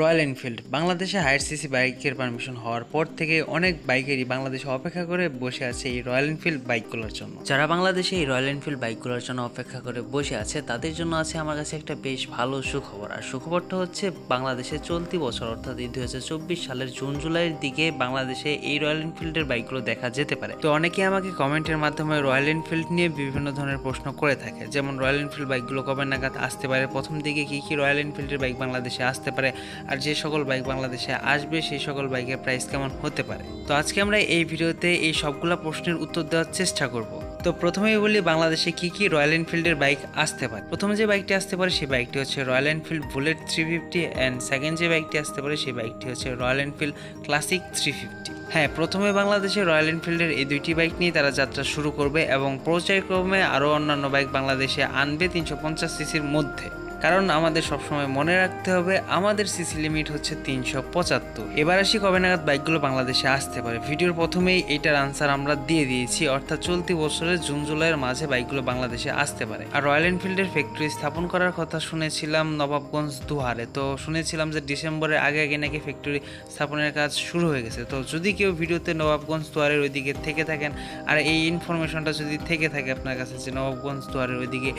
Royal Enfield বাংলাদেশে higher CC বাইকের permission হওয়ার পর থেকে অনেক বাইকারই বাংলাদেশে অপেক্ষা করে বসে আছে এই রয়্যাল এনফিল্ড বাইকগুলোর জন্য। যারা বাংলাদেশে এই রয়্যাল এনফিল্ড বাইকগুলোর জন্য অপেক্ষা করে বসে আছে তাদের জন্য আছে আমার কাছে একটা বেশ ভালো সুখবর। আর সুখবরটা হচ্ছে বাংলাদেশে চলতি বছর অর্থাৎ 2024 সালের জুন জুলাইয়ের দিকে বাংলাদেশে এই রয়্যাল এনফিল্ডের বাইকগুলো দেখা যেতে পারে। তো অনেকেই আমাকে কমেন্টের মাধ্যমে রয়্যাল এনফিল্ড নিয়ে বিভিন্ন ধরনের প্রশ্ন করে থাকে, যেমন রয়্যাল এনফিল্ড বাইকগুলো কবে নাগাদ আসতে পারে, প্রথম দিকে কি রয়্যাল এনফিল্ডের বাইক বাংলাদেশে আসতে পারে, আর যে সকল বাইক বাংলাদেশে আসবে সেই সকল বাইকের প্রাইস কেমন হতে পারে। তো আজকে আমরা এই ভিডিওতে এই সবগুলা প্রশ্নের উত্তর দেওয়ার চেষ্টা করব। তো প্রথমেই বলি বাংলাদেশে কি রয়্যাল এনফিল্ডের বাইক আসতে পারে। প্রথমে যে বাইকটি আসতে পারে সেই বাইকটি হচ্ছে royal Enfield bullet 350 and second যে বাইকটি আসতে পারে সেই বাইকটি হচ্ছে রয়্যাল এনফিল্ড ক্লাসিক 350। হ্যাঁ, প্রথমে বাংলাদেশে রয়্যাল এনফিল্ডের এই দুইটি বাইক নিয়ে তারা যাত্রা শুরু করবে এবং পর্যায়ক্রমে আরও অন্যান্য বাইক বাংলাদেশে আনবে 350 সিসির মধ্যে। কারণ আমাদের সবসময় মনে রাখতে হবে আমাদের সিসি লিমিট হচ্ছে 375। এবার আসি কবে নাগাদ বাইকগুলো বাংলাদেশে আসতে পারে। ভিডিওর প্রথমেই এইটার আনসার আমরা দিয়ে দিয়েছি, অর্থাৎ চলতি বছরের জুন জুলাইয়ের মাঝে বাইকগুলো বাংলাদেশে আসতে পারে। আর রয়্যাল এনফিল্ডের ফ্যাক্টরি স্থাপন করার কথা শুনেছিলাম নবাবগঞ্জ দুহারে। তো শুনেছিলাম যে ডিসেম্বরের আগে নাকি ফ্যাক্টরি স্থাপনের কাজ শুরু হয়ে গেছে। তো যদি কেউ ভিডিওতে নবাবগঞ্জ দুহারের ওইদিকে থেকে থাকেন আর এই ইনফরমেশনটা যদি থেকে থাকে আপনার কাছে যে নবাবগঞ্জ দুহারের ওইদিকে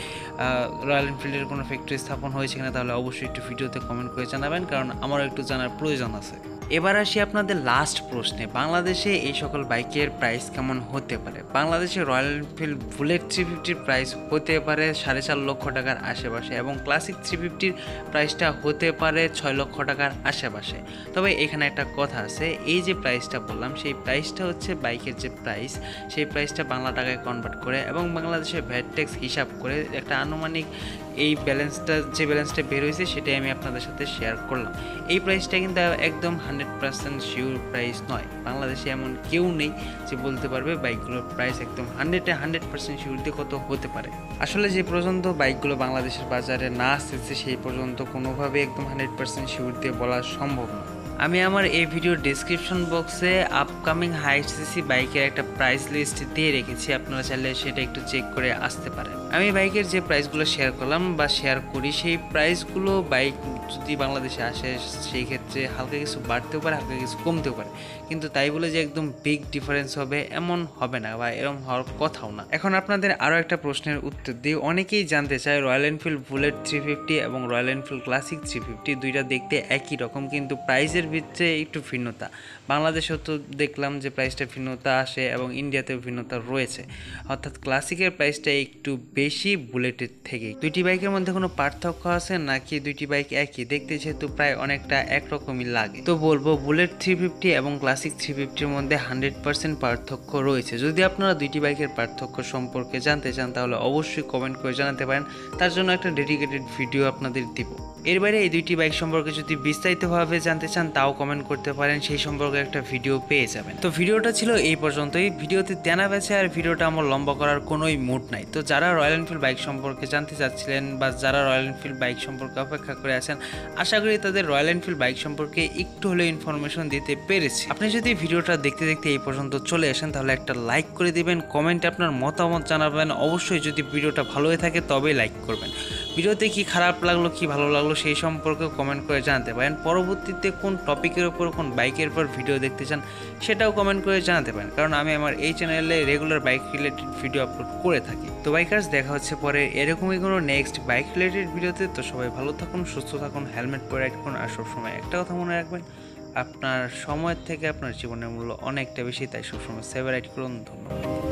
রয়্যাল এনফিল্ডের কোনো ফ্যাক্টরি স্থাপন হয়েছে কিনা, তাহলে অবশ্যই একটু ভিডিওতে কমেন্ট করে জানাবেন, কারণ আমারও একটু জানার প্রয়োজন আছে। এবার আসি আপনাদের লাস্ট প্রশ্নে, বাংলাদেশে এই সকল বাইকের প্রাইস কেমন হতে পারে। বাংলাদেশে রয়্যাল এনফিল্ড বুলেট 350-র প্রাইস হতে পারে 4.5 লক্ষ টাকার আশেপাশে এবং ক্লাসিক 350-র প্রাইসটা হতে পারে 6 লক্ষ টাকার আশেপাশে। তবে এখানে একটা কথা আছে, এই যে প্রাইসটা বললাম সেই প্রাইসটা হচ্ছে বাইকের যে প্রাইস সেই প্রাইসটা বাংলা টাকায় কনভার্ট করে এবং বাংলাদেশে ভ্যাট ট্যাক্স হিসাব করে একটা আনুমানিক এই যে ব্যালেন্সটা বের হয়েছে সেটাই আমি আপনাদের সাথে শেয়ার করলাম। এই প্রাইসটা কিন্তু একদম 100% শিওর প্রাইস নয়। বাংলাদেশে এমন কেউ নেই যে বলতে পারবে বাইকগুলোর প্রাইস একদম 100% শিওর দিয়ে কত হতে পারে। আসলে যে পর্যন্ত বাইকগুলো বাংলাদেশের বাজারে না আসতেছে সেই পর্যন্ত কোনোভাবে একদম 100% শিওর দিয়ে বলা সম্ভব না। আমি আমার এই ভিডিওর ডেসক্রিপশন বক্সে আপকামিং হাই সিসি বাইকের একটা প্রাইস লিস্ট দিয়ে রেখেছি, আপনারা চাইলে সেটা একটু চেক করে আসতে পারেন। আমি বাইকের যে প্রাইসগুলো শেয়ার করলাম বা শেয়ার করি সেই প্রাইসগুলো বাইক যদি বাংলাদেশে আসে সেই ক্ষেত্রে হালকা কিছু বাড়তেও পারে, হালকা কিছু কমতেও পারে, কিন্তু তাই বলে যে একদম বিগ ডিফারেন্স হবে এমন হবে না বা এরকম হওয়ার কথাও না। এখন আপনাদের আরও একটা প্রশ্নের উত্তর দিই। অনেকেই জানতে চায় রয়্যাল এনফিল্ড বুলেট 350 এবং রয়্যাল এনফিল্ড ক্লাসিক 350 দুইটা দেখতে একই রকম, কিন্তু প্রাইসের ভিতরে একটু ভিন্নতা। বাংলাদেশেও তো দেখলাম যে প্রাইসটা ভিন্নতা আসে এবং ইন্ডিয়াতেও ভিন্নতা রয়েছে, অর্থাৎ ক্লাসিকের প্রাইসটা একটু বেশি বুলেটের থেকে। দুইটি বাইকের মধ্যে কোনো পার্থক্য আছে নাকি দুইটি বাইক একই? দেখতে যেহেতু প্রায় অনেকটা একরকমই লাগে, তো বলবো বুলেট 350 এবং ক্লাসিক 350-র মধ্যে 100% পার্থক্য রয়েছে। যদি আপনারা দুইটি বাইকের পার্থক্য সম্পর্কে জানতে চান তাহলে অবশ্যই কমেন্ট করে জানাতে পারেন, তার জন্য একটা ডেডিকেটেড ভিডিও আপনাদের দিব। এর বাইরে এই দুইটি বাইক সম্পর্কে যদি বিস্তারিতভাবে জানতে চান তাও কমেন্ট করতে পারেন, সেই সম্পর্কে একটা ভিডিও পেয়ে যাবেন। তো ভিডিওটা ছিল এই পর্যন্তই। ভিডিওতে জানা গেছে আর ভিডিওটা আমার লম্বা করার কোনোই মুড নাই। তো যারা রয়্যাল এনফিল্ড বাইক সম্পর্কে জানতে চাচ্ছিলেন বা যারা রয়্যাল এনফিল্ড বাইক সম্পর্কে অপেক্ষা করে আছেন, আশা করি তাদের রয়্যাল এনফিল্ড বাইক সম্পর্কে একটু হলেও ইনফরমেশন দিতে পেরেছি। আপনি যদি ভিডিওটা দেখতে দেখতে এই পর্যন্ত চলে আসেন তাহলে একটা লাইক করে দিবেন, কমেন্টে আপনার মতামত জানাবেন। অবশ্যই যদি ভিডিওটা ভালো হয়ে থাকে তবেই লাইক করবেন। ভিডিওতে কি খারাপ লাগলো কি ভালো লাগলো সেই সম্পর্কে কমেন্ট করে জানাতে পারেন। পরবর্তীতে কোন টপিকের উপর কোন বাইকের উপর ভিডিও দেখতে চান সেটাও কমেন্ট করে জানাতে পারেন, কারণ আমি আমার এই চ্যানেলে regular bike related video upload করে থাকি। তো বাইকার্স, দেখা হচ্ছে পরে এরকমই কোনো নেক্সট বাইক রিলেটেড ভিডিওতে। তো সবাই ভালো থাকুন, সুস্থ থাকুন, হেলমেট পরে রাইড করুন, আর সবসময় একটা কথা মনে রাখবেন, আপনার সময়ের থেকে আপনার জীবনের মূল্য অনেকটা বেশি, তাই সবসময় সেভ রাইড করুন। ধন্যবাদ।